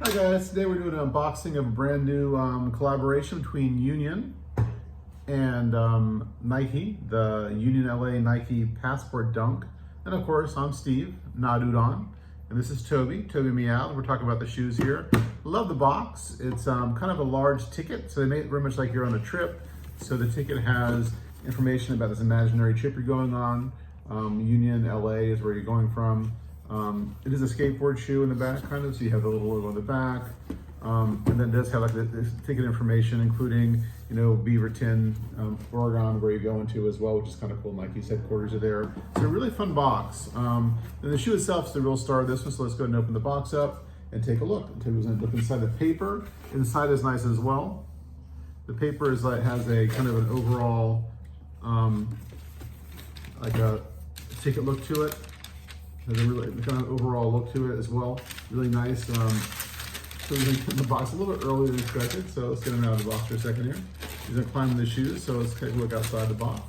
Hi guys, today we're doing an unboxing of a brand new collaboration between Union and Nike, the Union LA Nike Passport Dunk. And of course, I'm Steve, not Udon. And this is Toby and I. We're talking about the shoes here. Love the box. It's kind of a large ticket, so they make it very much like you're on a trip. So the ticket has information about this imaginary trip you're going on. Union LA is where you're going from. It is a skateboard shoe in the back, kind of, so you have the little logo on the back. And then it does have like this ticket information, including, you know, Beaverton, Oregon, where you're going to as well, which is kind of cool. Nike's headquarters are there. It's a really fun box. And the shoe itself is the real star of this one, so let's go ahead and open the box up and take a look. Taylor's gonna look inside the paper. Inside is nice as well. The paper is like, has a kind of an overall, like a ticket look to it. Has a really kind of overall look to it as well. Really nice. So we're gonna put in the box a little bit earlier than expected. So let's get him out of the box for a second here. He's gonna climb in the shoes. So let's take a look outside the box.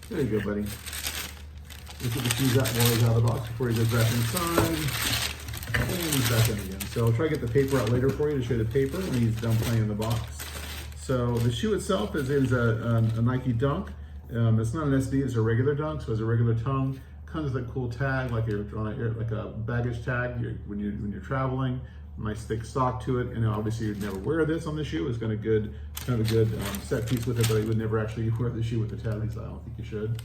There you go, buddy. Let's get the shoes out while he's out of the box before he goes back inside. And he's back in again. So I'll try to get the paper out later for you to show you the paper when he's done playing in the box. So the shoe itself is a Nike Dunk. It's not an SB, it's a regular Dunk, so it's a regular tongue. Comes with a cool tag, like you're on like a baggage tag when you're traveling. Nice thick stock to it, and obviously you'd never wear this on the shoe. It's got a good kind of a good set piece with it, but you would never actually wear the shoe with the tag. At least I don't think you should.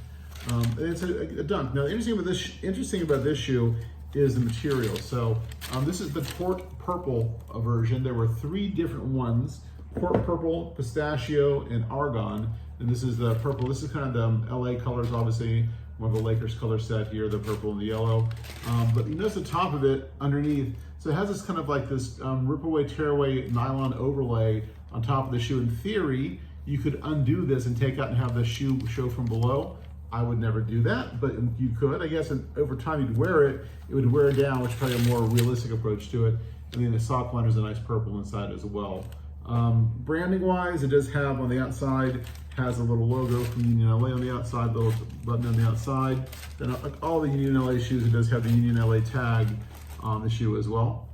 And it's a Dunk. Now, the interesting about this shoe is the material. So this is the Purple version. There were 3 different ones: Purple, Pistachio, and Argon. And this is the purple. This is kind of the LA colors, obviously. One of the Lakers color set here, the purple and the yellow. But you notice the top of it underneath, so it has this kind of like this rip away, tear away nylon overlay on top of the shoe. In theory, you could undo this and take out and have the shoe show from below. I would never do that, but you could. I guess over time you'd wear it, it would wear down, which is probably a more realistic approach to it. And then the sock liner is a nice purple inside as well. Branding wise, it does have on the outside, has a little logo from Union LA on the outside, the little button on the outside. Then like all the Union LA shoes, it does have the Union LA tag on the shoe as well,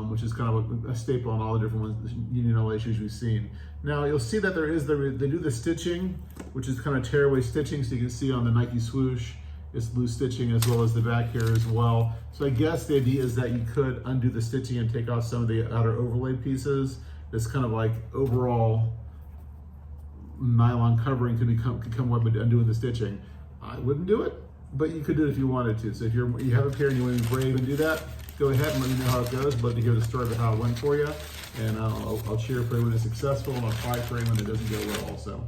which is kind of a staple on all the different ones, the Union LA shoes we've seen. Now you'll see that they do the stitching, which is kind of tearaway stitching, so you can see on the Nike swoosh, it's loose stitching as well as the back here as well. So I guess the idea is that you could undo the stitching and take off some of the outer overlay pieces. This kind of like overall nylon covering could become what would undo the stitching. I wouldn't do it, but you could do it if you wanted to. So if you have a pair and you want to be brave and do that, go ahead and let me know how it goes. I'd love to hear the story of how it went for you, and I'll cheer for anyone that's successful, and I'll cry for anyone that doesn't go well also.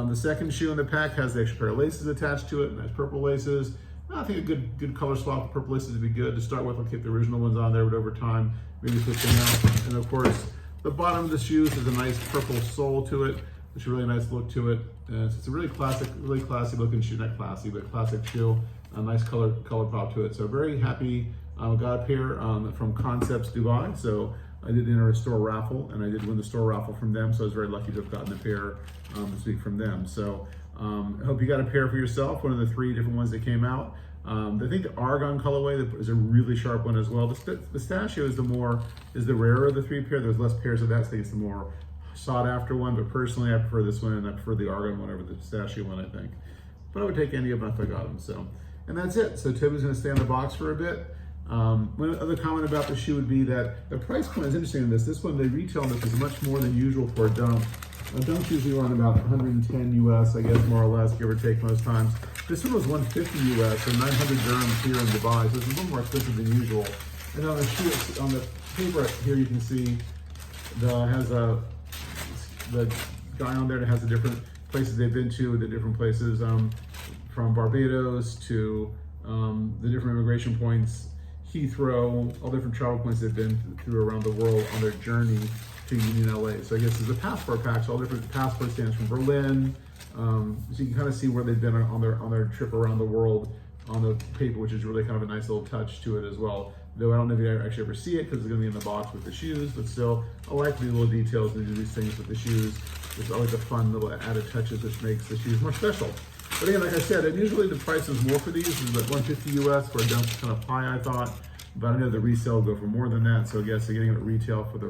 The second shoe in the pack has the extra pair of laces attached to it, nice purple laces. I think a good color swap of purple laces would be good. To start with, I'll keep the original ones on there, but over time, maybe switch them out. And of course, the bottom of the shoes has a nice purple sole to it, which is a really nice look to it. It's a really classy looking shoe, not classy, but classic shoe. A nice color pop to it. So very happy. Got a pair from Concepts Dubai. So I did enter a store raffle, and I did win the store raffle from them. So I was very lucky to have gotten a pair this week from them. So I hope you got a pair for yourself. One of the 3 different ones that came out. I think the Argon colorway is a really sharp one as well. The Pistachio is the rarer of the 3 pair. There's less pairs of that, so I think it's the more sought after one, but personally I prefer this one, and I prefer the Argon one over the Pistachio one, I think. But I would take any of them if I got them. So, and that's it. So Toby's gonna stay in the box for a bit. One other comment about the shoe would be that the price point is interesting in this. This one, they retail this is much more than usual for a Dunk. A Dunk's usually run about 110 US, I guess, more or less, give or take most times. This one was 150 US, so 900 dirhams here in Dubai, so it's a little more expensive than usual. And on the shoe, on the paper here, you can see the guy on there that has the different places they've been to, the different places from Barbados to the different immigration points, Heathrow, all different travel points they've been through around the world on their journey to Union LA. So I guess there's a passport pack, so all different passport stamps from Berlin. So you can kind of see where they've been on their trip around the world on the paper, which is really kind of a nice little touch to it as well. Though I don't know if you actually ever see it because it's going to be in the box with the shoes, but still, I like the little details and do these things with the shoes. There's always a fun little added touches which makes the shoes more special. But again, like I said, usually the price is more for these. It's like 150 US for a Dunk, kind of high, I thought. but I know the resale will go for more than that. So I guess getting it at retail for the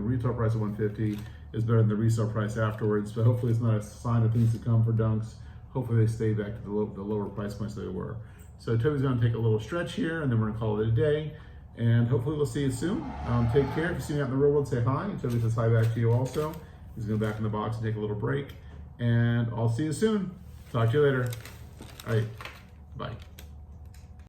retail price of $150 is better than the resale price afterwards. But hopefully it's not a sign of things to come for dunks. Hopefully they stay back to the lower price points they were. So Toby's going to take a little stretch here, and then we're going to call it a day. And hopefully we'll see you soon. Take care. If you see me out in the real world, say hi. And Toby says hi back to you also. He's going to go back in the box and take a little break. And I'll see you soon. Talk to you later. All right. Bye.